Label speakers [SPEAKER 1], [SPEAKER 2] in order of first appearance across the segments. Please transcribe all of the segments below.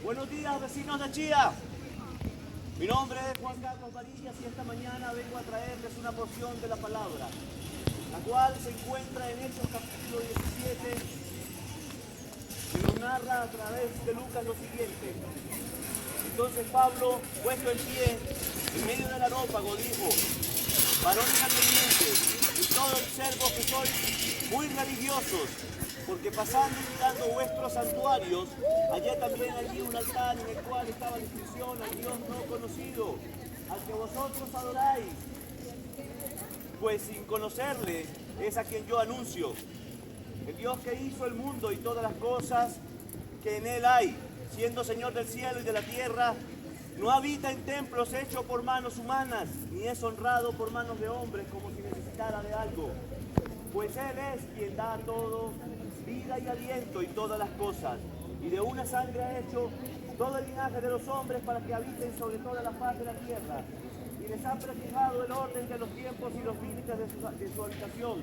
[SPEAKER 1] Buenos días, vecinos de Chía. Mi nombre es Juan Carlos Varillas y esta mañana vengo a traerles una porción de la palabra, la cual se encuentra en Hechos capítulo 17, que nos narra a través de Lucas lo siguiente. Entonces Pablo, puesto en pie, en medio del areópago, dijo: varones atendientes, y todos observo que sois muy religiosos, porque pasando y mirando vuestros santuarios, hallé también allí un altar en el cual estaba la inscripción al Dios no conocido, al que vosotros adoráis, pues sin conocerle es a quien yo anuncio. El Dios que hizo el mundo y todas las cosas que en él hay, siendo Señor del cielo y de la tierra, no habita en templos hechos por manos humanas, ni es honrado por manos de hombres como si necesitara de algo, pues Él es quien da a todo vida y aliento y todas las cosas, y de una sangre ha hecho todo el linaje de los hombres para que habiten sobre toda la faz de la tierra, y les ha prefijado el orden de los tiempos y los límites de su habitación,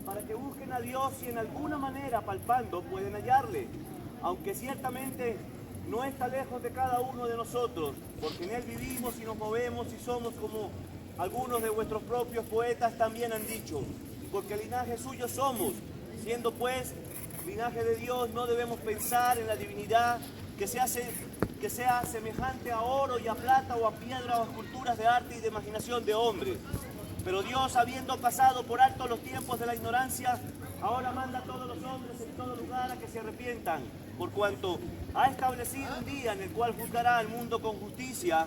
[SPEAKER 1] para que busquen a Dios y en alguna manera palpando pueden hallarle, aunque ciertamente no está lejos de cada uno de nosotros, porque en Él vivimos y nos movemos y somos como algunos de vuestros propios poetas también han dicho, porque linaje suyo somos. Siendo pues linaje de Dios, no debemos pensar en la divinidad que sea semejante a oro y a plata o a piedra o a esculturas de arte y de imaginación de hombres. Pero Dios, habiendo pasado por alto los tiempos de la ignorancia, ahora manda a todos los hombres en todo lugar a que se arrepientan, por cuanto ha establecido un día en el cual juzgará al mundo con justicia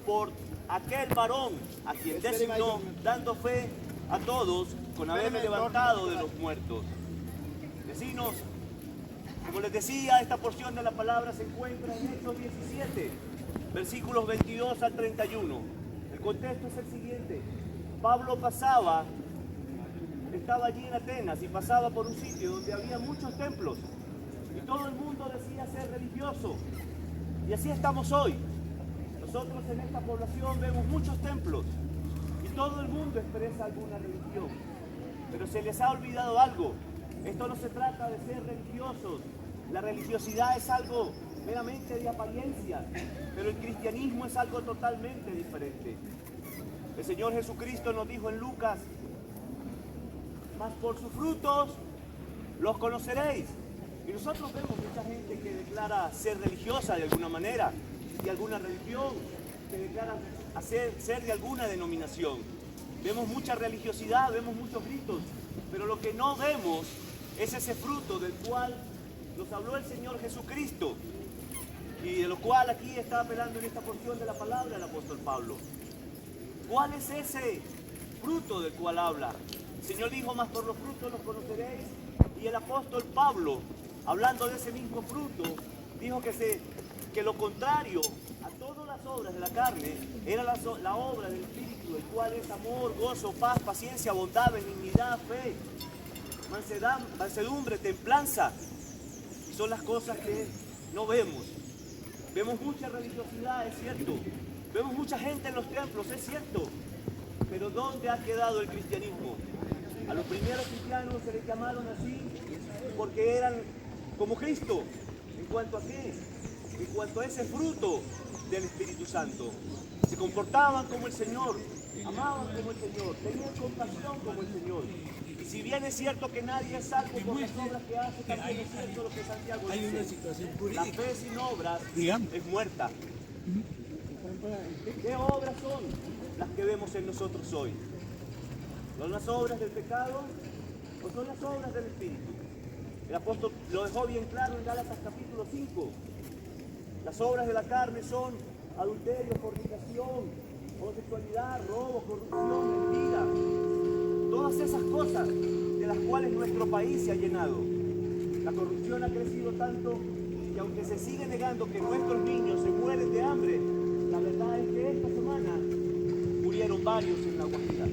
[SPEAKER 1] por aquel varón a quien designó, dando fe a todos con haberme levantado de los muertos. Vecinos, como les decía, esta porción de la palabra se encuentra en Hechos 17, versículos 22 al 31. El contexto es el siguiente. Pablo estaba allí en Atenas y pasaba por un sitio donde había muchos templos y todo el mundo decía ser religioso. Y así estamos hoy. Nosotros en esta población vemos muchos templos y todo el mundo expresa alguna religión. Pero se les ha olvidado algo. Esto no se trata de ser religiosos. La religiosidad es algo meramente de apariencia, pero el cristianismo es algo totalmente diferente. El Señor Jesucristo nos dijo en Lucas: mas por sus frutos los conoceréis. Y nosotros vemos mucha gente que declara ser religiosa de alguna manera, de alguna religión, que declara ser de alguna denominación. Vemos mucha religiosidad, vemos muchos gritos, pero lo que no vemos es ese fruto del cual nos habló el Señor Jesucristo y de lo cual aquí está apelando en esta porción de la palabra el apóstol Pablo. ¿Cuál es ese fruto del cual habla? El Señor dijo: mas por los frutos los conoceréis. Y el apóstol Pablo, hablando de ese mismo fruto, dijo que lo contrario a todas las obras de la carne era la obra del Espíritu, el cual es amor, gozo, paz, paciencia, bondad, benignidad, fe, mansedumbre, templanza. Y son las cosas que no vemos. Vemos mucha religiosidad, es cierto. Vemos mucha gente en los templos, es cierto. Pero ¿dónde ha quedado el cristianismo? A los primeros cristianos se les llamaron así porque eran como Cristo. ¿En cuanto a qué? En cuanto a ese fruto del Espíritu Santo. Se comportaban como el Señor, amaban como el Señor, tenían compasión como el Señor. Y si bien es cierto que nadie es salvo por las obras que hace, también es cierto lo que Santiago dice: la fe sin obras es muerta. ¿Qué obras son las que vemos en nosotros hoy? ¿Son las obras del pecado o son las obras del Espíritu? El apóstol lo dejó bien claro en Gálatas capítulo 5. Las obras de la carne son adulterio, fornicación, homosexualidad, robo, corrupción, mentira. Todas esas cosas de las cuales nuestro país se ha llenado. La corrupción ha crecido tanto que aunque se sigue negando que nuestros niños se mueren de hambre, la verdad es que esta semana murieron varios en La Guajira.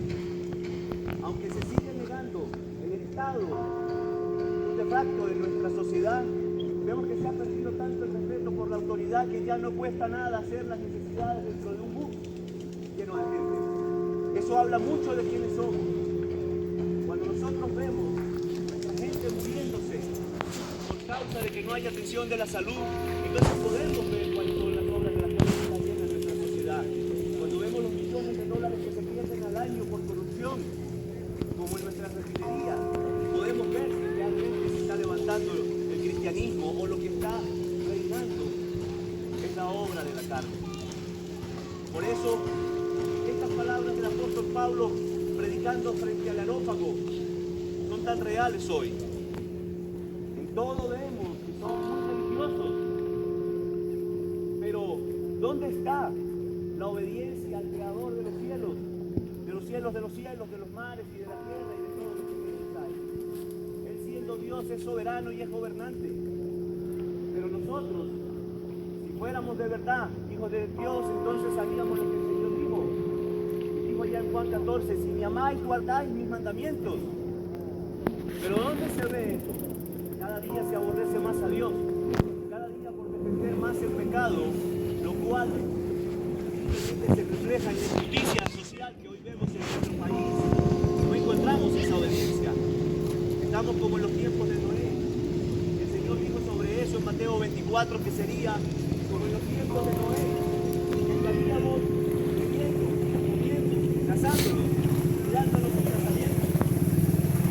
[SPEAKER 1] Aunque se sigue negando el estado de facto de nuestra sociedad, vemos que se ha perdido tanto el respeto por la autoridad que ya no cuesta nada hacer las necesidades dentro de un bus lleno de gente. Eso habla mucho de quiénes somos. Cuando nosotros vemos a gente muriéndose por causa de que no haya atención de la salud, entonces podemos ver cuáles son las obras de las cuales está llena nuestra sociedad. Cuando vemos los millones de dólares que se pierden al año por corrupción, como en nuestras refinerías, podemos ver si realmente se está levantando el cristianismo o lo que está reinando es la obra de la carne. Por eso, estas palabras del apóstol Pablo predicando frente al Areópago son tan reales hoy. En todo vemos que son muy religiosos, pero ¿dónde está la obediencia al Creador de los cielos? De los cielos, de los cielos, de los mares y de la tierra y de todo lo que en ellos hay. Él siendo Dios es soberano y es gobernante. Pero nosotros, si fuéramos de verdad hijos de Dios, entonces haríamos lo que el Señor dijo. Dijo ya en Juan 14, si me amáis, guardáis mis mandamientos. Pero ¿dónde se ve eso? Cada día se aborrece más a Dios. Cada día por defender más el pecado, lo cual se refleja en la injusticia social que hoy vemos en nuestro país. No encontramos esa obediencia. Estamos como en los tiempos de Noé. El Señor dijo sobre eso en Mateo 24 que sería como en los tiempos de Noé. Que estaríamos viviendo, comiendo, casándonos, cuidándonos en casamientos.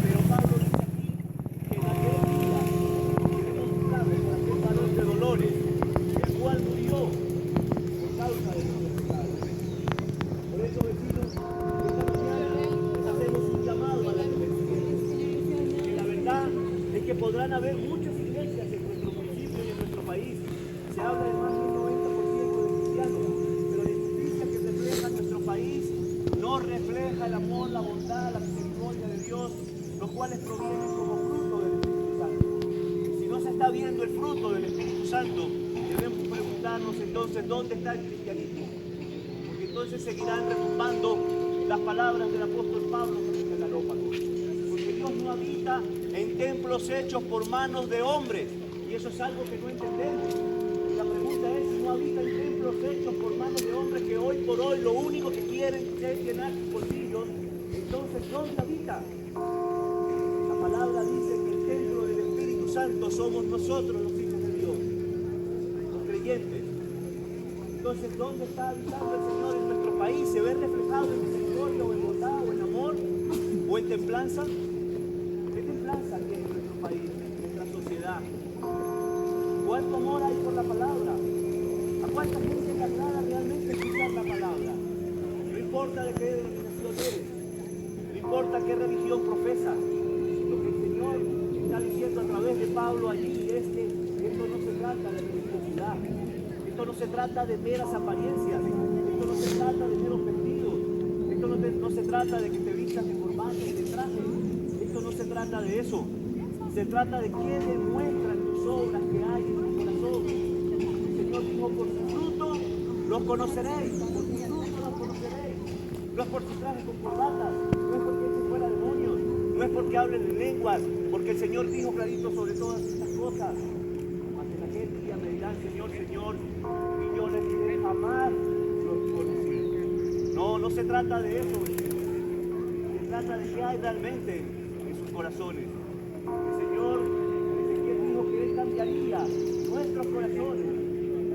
[SPEAKER 1] Pero Pablo dice aquí que en aquel día queremos buscar por aquel varón de dolores, el cual murió por causa de nuestros pecados. Por eso, vecinos, esta mañana les hacemos un llamado a la arrepentimiento. Que la verdad es que podrán haber muchas iglesias en nuestro municipio y en nuestro país. Se habla de más de un 90% de cristianos, pero la injusticia que refleja nuestro país no refleja el amor, la bondad, la misericordia de Dios, los cuales provienen como fruto del Espíritu Santo. Si no se está viendo el fruto del Espíritu Santo, debemos preguntarnos entonces dónde está el cristianismo. Porque entonces seguirán retumbando las palabras del apóstol Pablo frente al Areópago. Porque Dios no habita en templos hechos por manos de hombres. Y eso es algo que no entendemos. La pregunta es si no habita en templos hechos por manos de hombres que hoy por hoy lo único que quieren es llenar sus bolsillos. Entonces, ¿dónde habita? La palabra dice que el templo del Espíritu Santo somos nosotros los hijos de Dios, los creyentes. Entonces, ¿dónde está habitando el Señor en nuestro país? ¿Se ve reflejado en misericordia o en bondad o en amor o en templanza? ¿Qué templanza hay en nuestro país, en nuestra sociedad? ¿Cuánto amor hay por la palabra? ¿A cuánta gente le agrada realmente escuchar la palabra? No importa de qué denominación eres, no importa qué religión profesas, lo que el Señor está diciendo a través de Pablo allí es que esto no se trata de religiosidad, esto no se trata de meras apariencias, esto no se trata de meros vestidos, esto no se trata de que te vistas de corbata y de traje, esto no se trata de eso. Se trata de que demuestran tus obras que hay en tu corazón. El Señor dijo, por su fruto los conoceréis, por su fruto los conoceréis. No es por sus trajes con corbatas, no es porque echen fuera demonios, no es porque hablen en lenguas, porque el Señor dijo clarito sobre todas estas cosas. Mas en aquel día me dirán, Señor, Señor, y yo les diré, jamás los conocí. No se trata de eso, se trata de qué hay realmente en sus corazones. El Señor Ezequiel dijo que Él cambiaría nuestros corazones,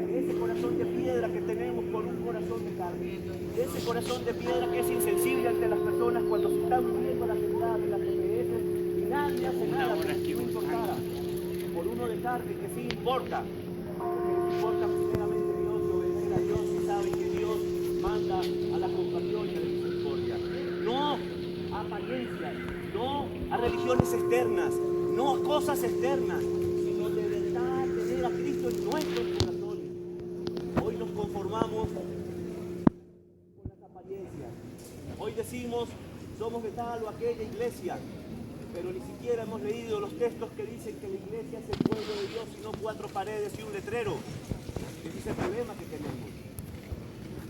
[SPEAKER 1] de ese corazón de piedra que tenemos por un corazón de carne, de ese corazón de piedra que es insensible ante las personas cuando se están viviendo las verdades y las EPS y nadie hace nada como si no importara, por uno de carne que sí importa, porque les importa primeramente Dios y obedecer a Dios y saben que Dios manda a la compasión y a la misericordia, no a apariencias, no a religiones externas, no a cosas externas, sino de verdad tener a Cristo en nuestros corazones. Hoy nos conformamos con las apariencias. Hoy decimos, somos de tal o aquella iglesia, pero ni siquiera hemos leído los textos que dicen que la iglesia es el pueblo de Dios y no 4 paredes y un letrero. Ese es el problema que tenemos.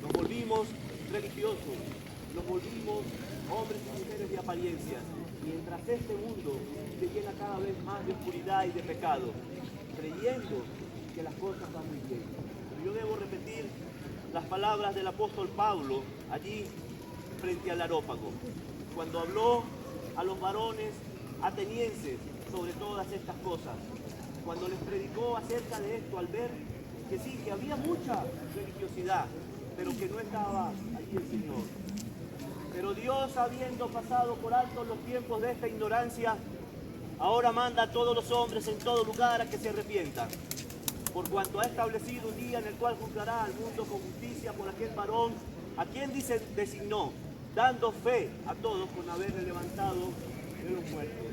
[SPEAKER 1] Nos volvimos religiosos, nos volvimos hombres y mujeres de apariencias, mientras este mundo se llena cada vez más de oscuridad y de pecado, creyendo que las cosas van muy bien. Pero yo debo repetir las palabras del apóstol Pablo allí frente al Areópago, cuando habló a los varones atenienses sobre todas estas cosas. cuando les predicó acerca de esto, al ver que sí, que había mucha religiosidad, pero que no estaba allí el Señor. Pero Dios, habiendo pasado por alto los tiempos de esta ignorancia, ahora manda a todos los hombres en todo lugar a que se arrepientan, por cuanto ha establecido un día en el cual juzgará al mundo con justicia por aquel varón a quien designó, dando fe a todos con haberle levantado de los muertos.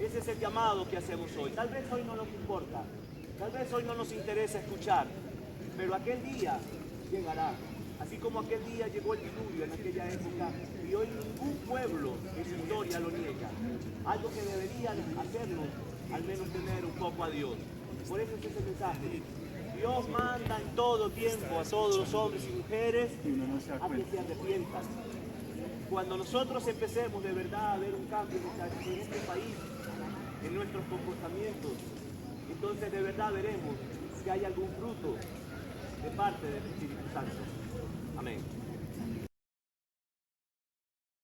[SPEAKER 1] Ese es el llamado que hacemos hoy. Tal vez hoy no nos importa, tal vez hoy no nos interesa escuchar, pero aquel día llegará. Así como aquel día llegó el diluvio en aquella época y hoy ningún pueblo en su historia lo niega. Algo que deberían hacernos, al menos tener un poco a Dios. Por eso es ese mensaje. Dios manda en todo tiempo a todos los hombres y mujeres a que se arrepientan. Cuando nosotros empecemos de verdad a ver un cambio en este país, en nuestros comportamientos, entonces de verdad veremos que hay algún fruto de parte del Espíritu Santo. Amén.